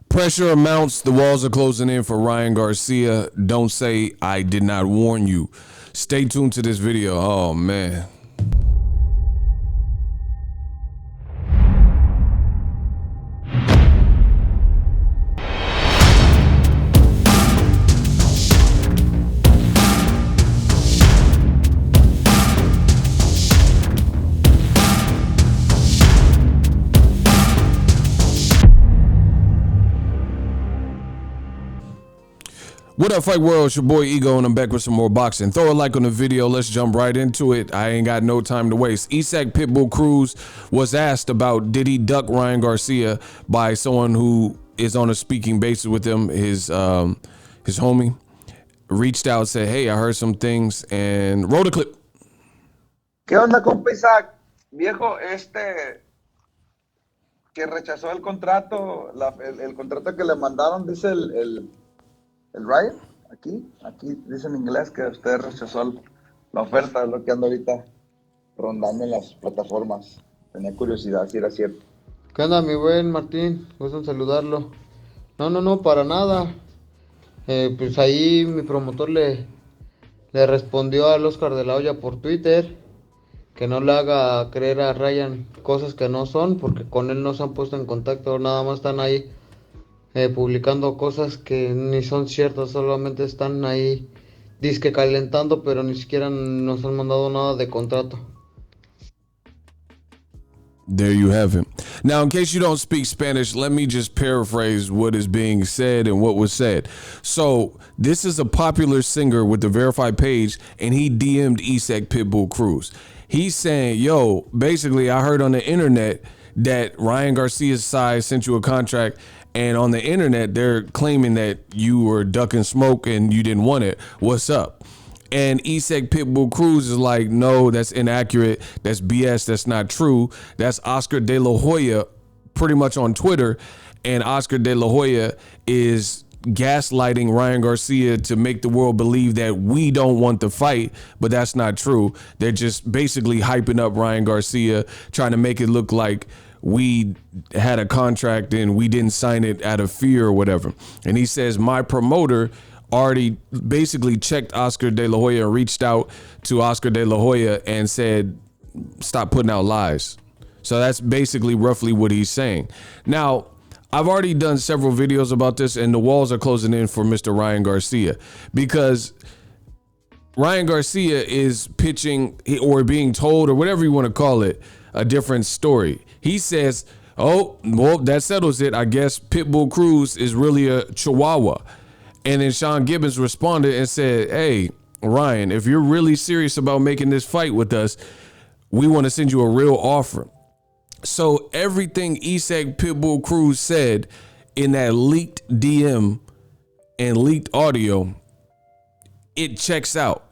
Pressure mounts. The walls are closing in for Ryan Garcia. Don't say I did not warn you. Stay tuned to this video. Oh, man. What up, Fight World? It's your boy Ego, and I'm back with some more boxing. Throw a like on the video. Let's jump right into it. I ain't got no time to waste. Isak Pitbull Cruz was asked about did he duck Ryan Garcia by someone who is on a speaking basis with him. His homie reached out, said, "Hey, I heard some things," and roll the clip. ¿Qué onda, compa Isaac? Viejo, que rechazó el contrato, el contrato que le mandaron, dice el Ryan, aquí dice en inglés que usted rechazó la oferta, es lo que anda ahorita rondando en las plataformas. Tenía curiosidad si era cierto. ¿Qué onda, mi buen Martín? Gusto en saludarlo. No, para nada. Pues ahí mi promotor le respondió al Oscar de la Hoya por Twitter que no le haga creer a Ryan cosas que no son, porque con él no se han puesto en contacto, nada más están ahí publicando cosas que ni son ciertas, solamente están ahí disque calentando, pero ni siquiera nos han mandado nada de contrato. There you have it. Now, in case you don't speak Spanish, let me just paraphrase what is being said and what was said. So this is a popular singer with the verified page, and he DM'd Isak Pitbull Cruz. He's saying, yo, basically, I heard on the internet that Ryan Garcia's side sent you a contract, and on the internet, they're claiming that you were ducking smoke and you didn't want it. What's up? And Isak Pitbull Cruz is like, no, that's inaccurate. That's BS. That's not true. That's Oscar De La Hoya pretty much on Twitter. And Oscar De La Hoya is gaslighting Ryan Garcia to make the world believe that we don't want the fight, but that's not true. They're just basically hyping up Ryan Garcia, trying to make it look like we had a contract and we didn't sign it out of fear or whatever. And he says, my promoter already basically checked Oscar De La Hoya and reached out to Oscar De La Hoya and said, stop putting out lies. So that's basically roughly what he's saying. Now, I've already done several videos about this, and the walls are closing in for Mr. Ryan Garcia, because Ryan Garcia is pitching or being told, or whatever you want to call it, a different story. He says, oh, well, that settles it. I guess Pitbull Cruz is really a chihuahua. And then Sean Gibbons responded and said, hey, Ryan, if you're really serious about making this fight with us, we want to send you a real offer. So everything Isak Pitbull Cruz said in that leaked DM and leaked audio, it checks out.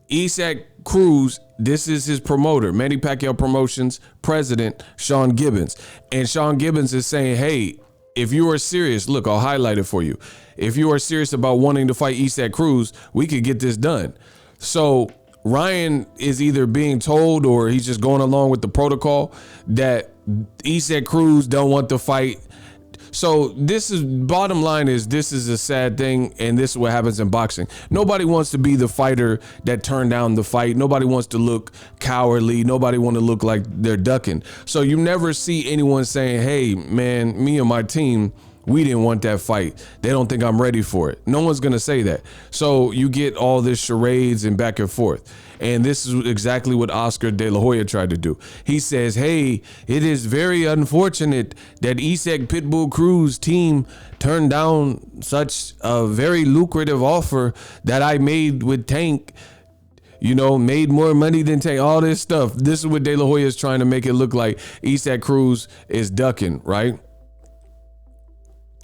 Isak Cruz, this is his promoter, Manny Pacquiao Promotions president, Sean Gibbons. And Sean Gibbons is saying, hey, if you are serious, look, I'll highlight it for you. If you are serious about wanting to fight Isak Cruz, we could get this done. So Ryan is either being told, or he's just going along with the protocol, that Isak Cruz don't want to fight. So this is, bottom line is, this is a sad thing, and this is what happens in boxing. Nobody wants to be the fighter that turned down the fight. Nobody wants to look cowardly. Nobody want to look like they're ducking. So you never see anyone saying, hey, man, me and my team, we didn't want that fight. They don't think I'm ready for it. No one's going to say that. So you get all this charades and back and forth. And this is exactly what Oscar De La Hoya tried to do. He says, hey, it is very unfortunate that Isak Pitbull Cruz team turned down such a very lucrative offer that I made with Tank. You know, made more money than Tank, all this stuff. This is what De La Hoya is trying to make it look like Isak Cruz is ducking, right?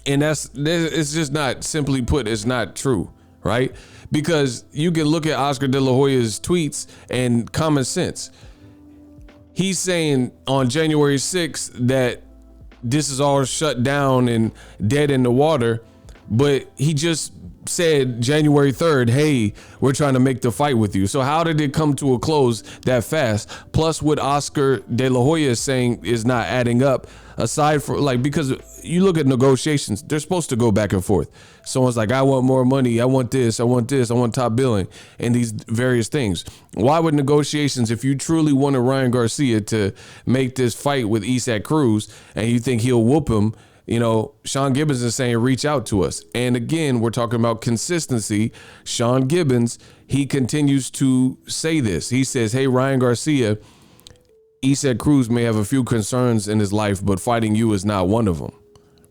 And it's just not, simply put, it's not true, right? Because you can look at Oscar De La Hoya's tweets and common sense. He's saying on January 6th that this is all shut down and dead in the water, but he just said January 3rd, hey, we're trying to make the fight with you. So how did it come to a close that fast? Plus what Oscar De La Hoya is saying is not adding up, aside from like, because you look at negotiations, they're supposed to go back and forth. Someone's like, I want more money, I want this, I want this, I want top billing, and these various things. Why would negotiations, if you truly wanted Ryan Garcia to make this fight with Isaac Cruz and you think he'll whoop him, you know, Sean Gibbons is saying, reach out to us. And again, we're talking about consistency. Sean Gibbons, he continues to say this. He says, hey, Ryan Garcia, Isaac Cruz may have a few concerns in his life, but fighting you is not one of them.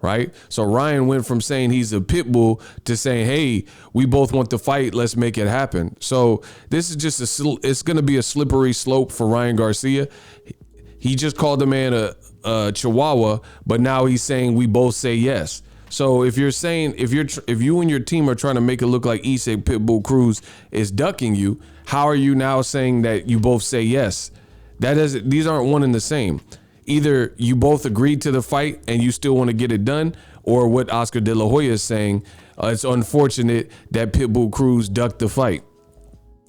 Right. So Ryan went from saying he's a Pitbull to saying, hey, we both want to fight. Let's make it happen. So this is just it's going to be a slippery slope for Ryan Garcia. He just called the man a Chihuahua, but now he's saying we both say yes. So if you're saying if you and your team are trying to make it look like Isaac Pitbull Cruz is ducking you, how are you now saying that you both say yes? These aren't one and the same. Either you both agreed to the fight and you still want to get it done, or what Oscar De La Hoya is saying, it's unfortunate that Pitbull Cruz ducked the fight.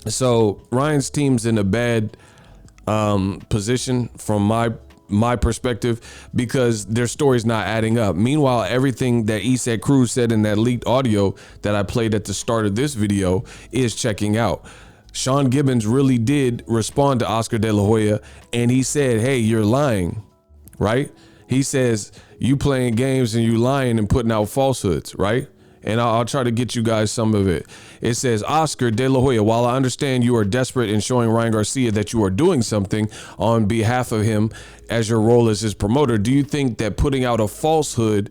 So Ryan's team's in a bad position from my perspective, because their story's not adding up. Meanwhile, everything that Isaac Cruz said in that leaked audio that I played at the start of this video is checking out. Sean Gibbons really did respond to Oscar De La Hoya, and he said, hey, you're lying, right? He says, you playing games and you lying and putting out falsehoods, right? And I'll try to get you guys some of it. It says, Oscar De La Hoya, while I understand you are desperate in showing Ryan Garcia that you are doing something on behalf of him as your role as his promoter, do you think that putting out a falsehood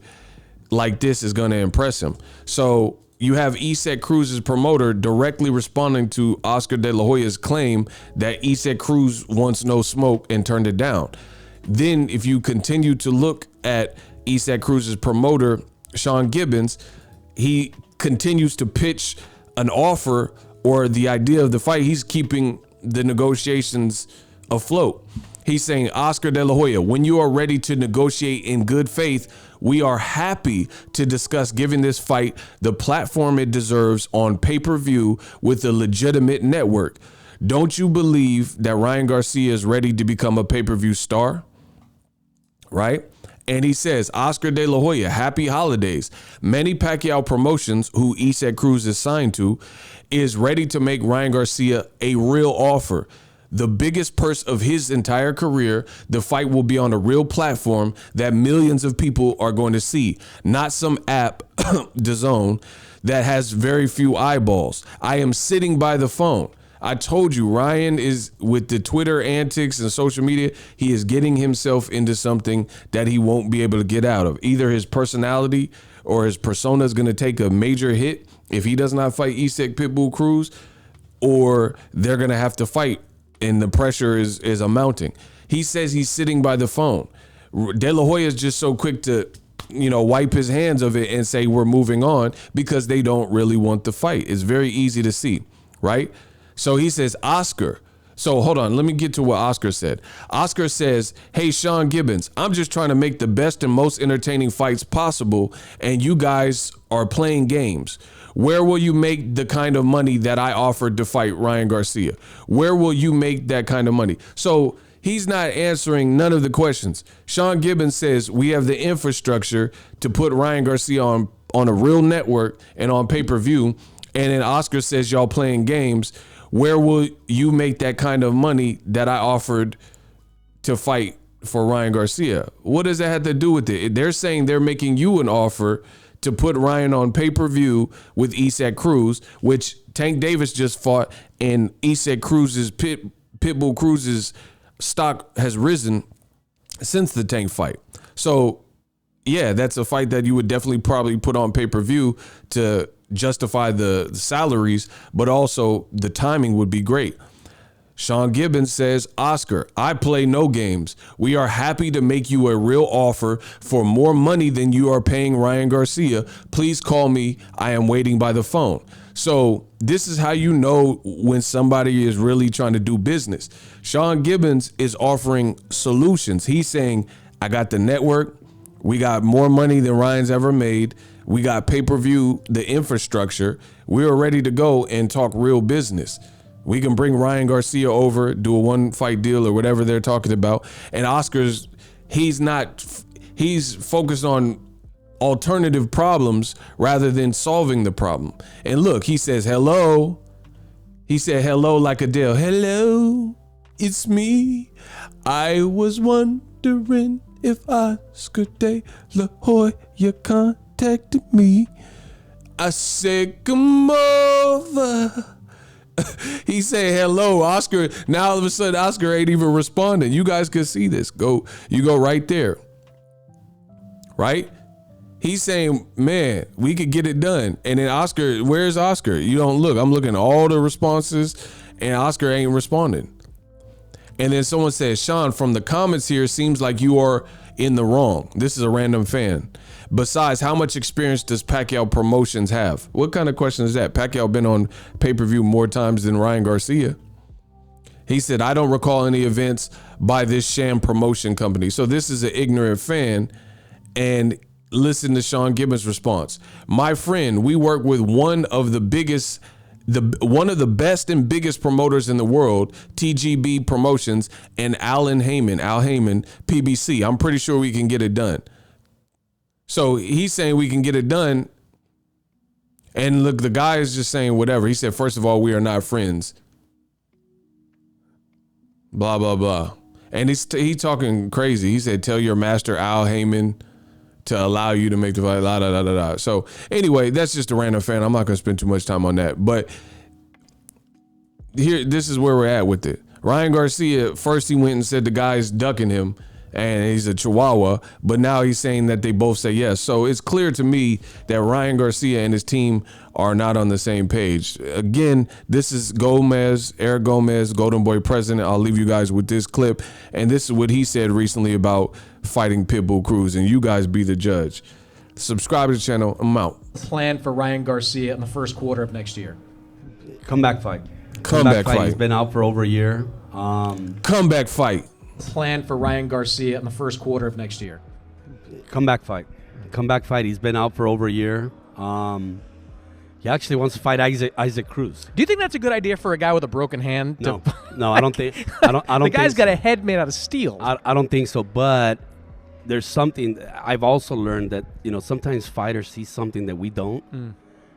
like this is going to impress him? So you have Isaac Cruz's promoter directly responding to Oscar De La Hoya's claim that Isaac Cruz wants no smoke and turned it down. Then if you continue to look at Isaac Cruz's promoter, Sean Gibbons, he continues to pitch an offer or the idea of the fight. He's keeping the negotiations afloat. He's saying, Oscar De La Hoya, when you are ready to negotiate in good faith, we are happy to discuss giving this fight the platform it deserves on pay-per-view with a legitimate network. Don't you believe that Ryan Garcia is ready to become a pay-per-view star? Right? And he says, Oscar De La Hoya, happy holidays. Manny Pacquiao Promotions, who Isaac Cruz is signed to, is ready to make Ryan Garcia a real offer. The biggest purse of his entire career. The fight will be on a real platform that millions of people are going to see, not some app, DAZN, that has very few eyeballs. I am sitting by the phone. I told you, Ryan is, with the Twitter antics and social media, he is getting himself into something that he won't be able to get out of. Either his personality or his persona is going to take a major hit if he does not fight Isaac Pitbull Cruz, or they're going to have to fight and the pressure is amounting. He says he's sitting by the phone. De La Hoya is just so quick to, wipe his hands of it and say we're moving on because they don't really want the fight. It's very easy to see, right? So he says, Oscar. So hold on, let me get to what Oscar said. Oscar says, hey, Sean Gibbons, I'm just trying to make the best and most entertaining fights possible, and you guys are playing games. Where will you make the kind of money that I offered to fight Ryan Garcia? Where will you make that kind of money? So he's not answering none of the questions. Sean Gibbons says we have the infrastructure to put Ryan Garcia on a real network and on pay-per-view. And then Oscar says y'all playing games. Where will you make that kind of money that I offered to fight for Ryan Garcia? What does that have to do with it? They're saying they're making you an offer to put Ryan on pay-per-view with Isaac Cruz, which Tank Davis just fought, and Isaac Cruz's Pitbull Cruz's stock has risen since the Tank fight. So yeah, that's a fight that you would definitely probably put on pay-per-view to justify the salaries, but also the timing would be great. Sean Gibbons says, Oscar, I play no games. We are happy to make you a real offer for more money than you are paying Ryan Garcia. Please call me. I am waiting by the phone. So this is how you know when somebody is really trying to do business. Sean Gibbons is offering solutions. He's saying, I got the network. We got more money than Ryan's ever made. We got pay-per-view, the infrastructure. We're ready to go and talk real business. We can bring Ryan Garcia over, do a one-fight deal or whatever they're talking about. And Oscar's, he's focused on alternative problems rather than solving the problem. And look, he says hello. He said hello like Adele. Hello, it's me. I was wondering if Oscar De La Hoya contacted me. I said come over. He said hello, Oscar. Now all of a sudden Oscar ain't even responding. You guys can see this. You go right there. Right? He's saying, man, we could get it done. And then Oscar, where's Oscar? You don't look. I'm looking at all the responses and Oscar ain't responding. And then someone says, Sean, from the comments here, seems like you are in the wrong. This is a random fan. Besides, how much experience does Pacquiao Promotions have? What kind of question is that? Pacquiao been on pay-per-view more times than Ryan Garcia. He said, I don't recall any events by this sham promotion company. So this is an ignorant fan. And listen to Sean Gibbons' response. My friend, we work with one of the best and biggest promoters in the world, TGB Promotions, and Al Heyman, PBC. I'm pretty sure we can get it done. So he's saying we can get it done. And look, the guy is just saying whatever. He said, first of all, we are not friends. Blah, blah, blah. And he's talking crazy. He said, tell your master, Al Heyman, to allow you to make the fight, la, da, da, da, da. So anyway, that's just a random fan. I'm not going to spend too much time on that. But here, this is where we're at with it. Ryan Garcia, first he went and said the guy's ducking him and he's a chihuahua, but now he's saying that they both say yes. So it's clear to me that Ryan Garcia and his team are not on the same page. Again, this is Eric Gomez, Golden Boy president. I'll leave you guys with this clip. And this is what he said recently about fighting Pitbull Cruz, and you guys be the judge. Subscribe to the channel. I'm out. Plan for Ryan Garcia in the first quarter of next year. Comeback fight. Comeback fight. He's been out for over a year. Comeback fight. Plan for Ryan Garcia in the first quarter of next year. Comeback fight. Comeback fight. He's been out for over a year. He actually wants to fight Isaac Cruz. Do you think that's a good idea for a guy with a broken hand? No, I don't think. I don't. The guy's got a head made out of steel. I don't think so. But there's something I've also learned that sometimes fighters see something that we don't,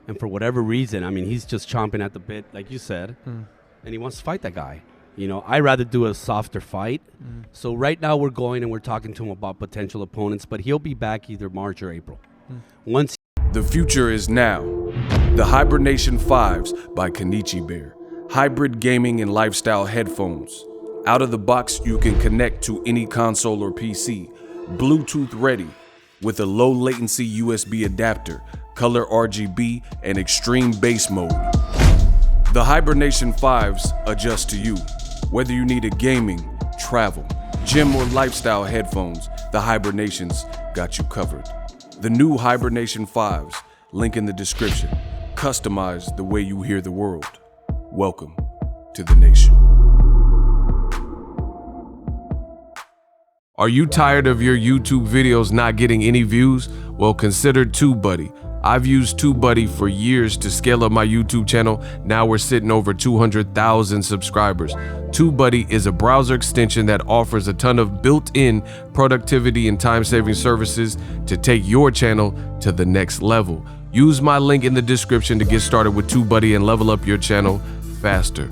and for whatever reason, I mean, he's just chomping at the bit, like you said, and he wants to fight that guy. I'd rather do a softer fight. So right now we're going and we're talking to him about potential opponents, but he'll be back either March or April. Once. The future is now. The Hibernation 5s by Kenichi Bear. Hybrid gaming and lifestyle headphones. Out of the box, you can connect to any console or PC. Bluetooth ready with a low latency USB adapter, color RGB, and extreme bass mode. The Hibernation 5s adjust to you. Whether you need a gaming, travel, gym, or lifestyle headphones, the Hibernations got you covered. The new Hibernation 5s, link in the description. Customize the way you hear the world. Welcome to the nation. Are you tired of your YouTube videos not getting any views? Well, consider TubeBuddy. I've used TubeBuddy for years to scale up my YouTube channel. Now we're sitting over 200,000 subscribers. TubeBuddy is a browser extension that offers a ton of built-in productivity and time-saving services to take your channel to the next level. Use my link in the description to get started with TubeBuddy and level up your channel faster.